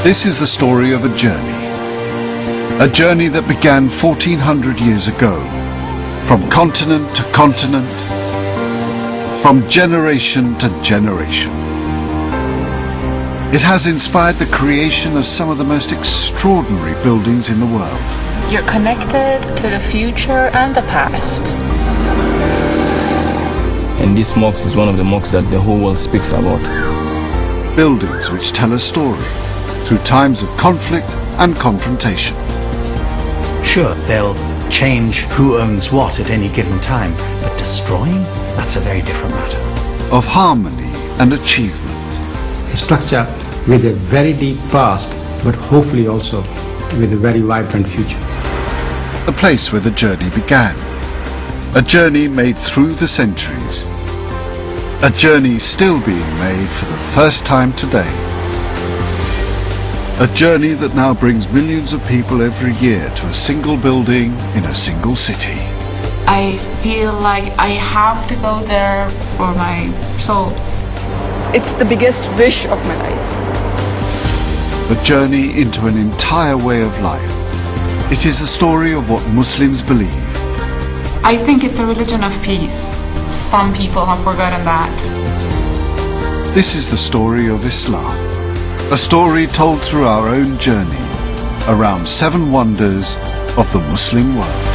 This is the story of a journey that began 1400 years ago, from continent to continent, from generation to generation. It has inspired the creation of some of the most extraordinary buildings in the world. You're connected to the future and the past. And this mosque is one of the mosques that the whole world speaks about. Buildings which tell a story through times of conflict and confrontation. Sure, they'll change who owns what at any given time, but destroying, that's a very different matter. Of harmony and achievement. A structure with a very deep past, but hopefully also with a very vibrant future. The place where the journey began. A journey made through the centuries. A journey still being made for the first time today. A journey that now brings millions of people every year to a single building in a single city. I feel like I have to go there for my soul. It's the biggest wish of my life. A journey into an entire way of life. It is a story of what Muslims believe. I think it's a religion of peace. Some people have forgotten that. This is the story of Islam. A story told through our own journey around 7 wonders of the Muslim world.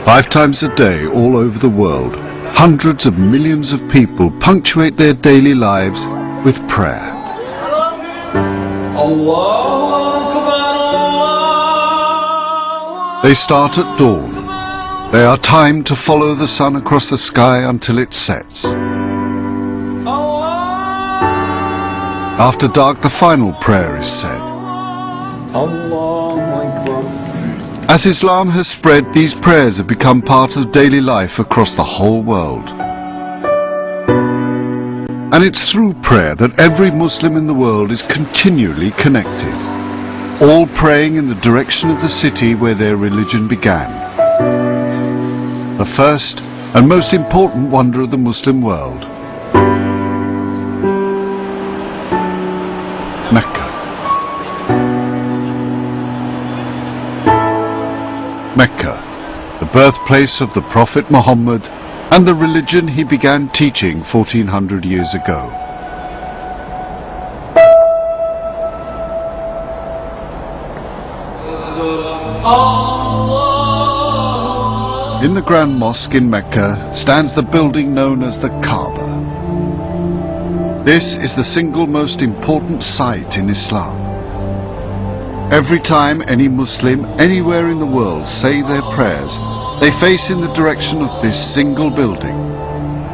Five times a day all over the world, hundreds of millions of people punctuate their daily lives with prayer. They start at dawn. They are timed to follow the sun across the sky until it sets. After dark, the final prayer is said. As Islam has spread, these prayers have become part of daily life across the whole world. And it's through prayer that every Muslim in the world is continually connected, all praying in the direction of the city where their religion began. The first and most important wonder of the Muslim world. Mecca. Mecca, the birthplace of the Prophet Muhammad and the religion he began teaching 1400 years ago. In the Grand Mosque in Mecca stands the building known as the Kaaba. This is the single most important site in Islam. Every time any Muslim anywhere in the world say their prayers, they face in the direction of this single building.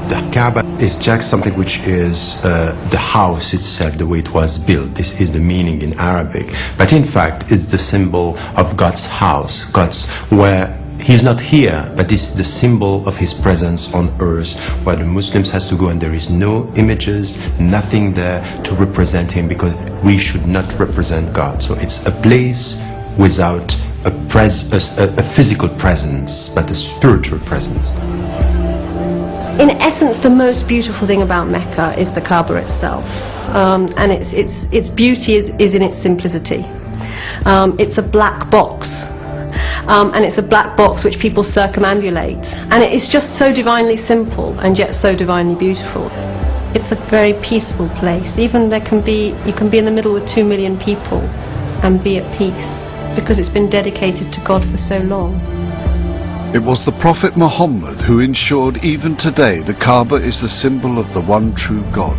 The Kaaba is just something which is the house itself, the way it was built. This is the meaning in Arabic. But in fact, it's the symbol of God's house, God's where He's not here, but this is the symbol of His presence on earth, where the Muslims has to go and there is no images, nothing there to represent Him, because we should not represent God. So it's a place without a physical presence, but a spiritual presence. In essence, the most beautiful thing about Mecca is the Kaaba itself, and its beauty is in its simplicity. It's a black box. And it's a black box which people circumambulate, and it is just so divinely simple and yet so divinely beautiful. It's a very peaceful place. Even you can be in the middle with 2 million people and be at peace, because it's been dedicated to God for so long. It was the Prophet Muhammad who ensured even today the Kaaba is the symbol of the one true God.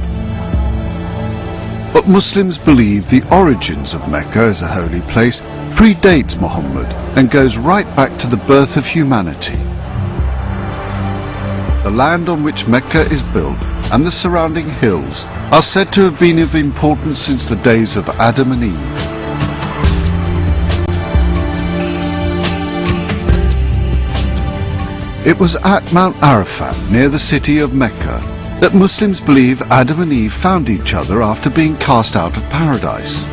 But Muslims believe the origins of Mecca as a holy place predates Muhammad and goes right back to the birth of humanity. The land on which Mecca is built and the surrounding hills are said to have been of importance since the days of Adam and Eve. It was at Mount Arafat, near the city of Mecca, that Muslims believe Adam and Eve found each other after being cast out of paradise.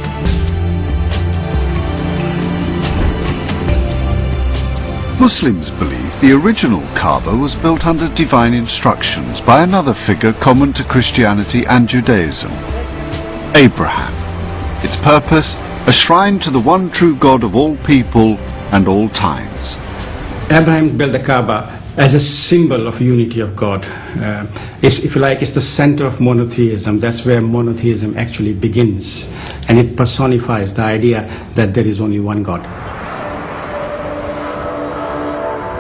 Muslims believe the original Kaaba was built under divine instructions by another figure common to Christianity and Judaism, Abraham. Its purpose, a shrine to the one true God of all people and all times. Abraham built the Kaaba as a symbol of unity of God. If you like, it's the center of monotheism. That's where monotheism actually begins. And it personifies the idea that there is only one God.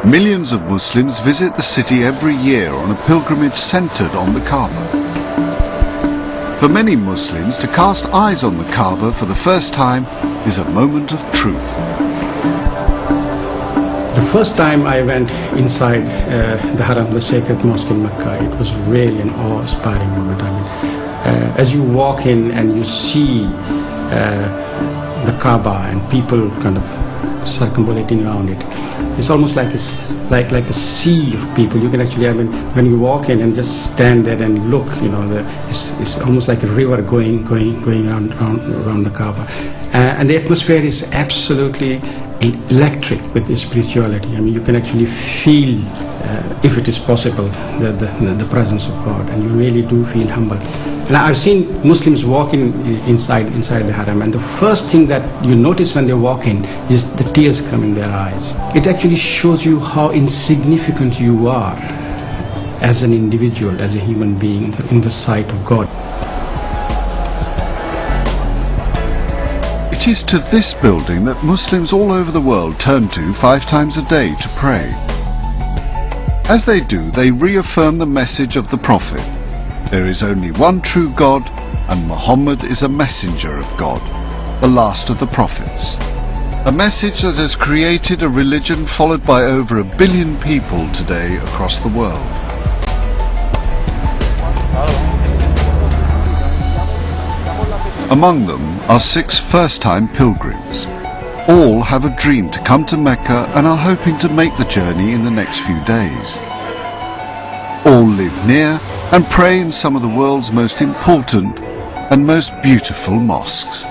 Millions of Muslims visit the city every year on a pilgrimage centered on the Kaaba. For many Muslims, to cast eyes on the Kaaba for the first time is a moment of truth. The first time I went inside the Haram, the sacred mosque in Mecca, it was really an awe-inspiring moment. I mean, as you walk in and you see the Kaaba and people kind of circumambulating around it, it's almost like a sea of people. You can actually, I mean, when you walk in and just stand there and look, you know, it's almost like a river going around the Kaaba, and the atmosphere is absolutely electric with the spirituality. I mean, you can actually feel, if it is possible, the presence of God, and you really do feel humble. And I've seen Muslims walking inside the Haram, and the first thing that you notice when they walk in is the tears come in their eyes. It actually shows you how insignificant you are as an individual, as a human being in the sight of God. It is to this building that Muslims all over the world turn to 5 times a day to pray. As they do, they reaffirm the message of the Prophet. There is only one true God, and Muhammad is a messenger of God, the last of the prophets. A message that has created a religion followed by over 1 billion people today across the world. Among them are 6 first-time pilgrims. All have a dream to come to Mecca and are hoping to make the journey in the next few days. All live near and pray in some of the world's most important and most beautiful mosques.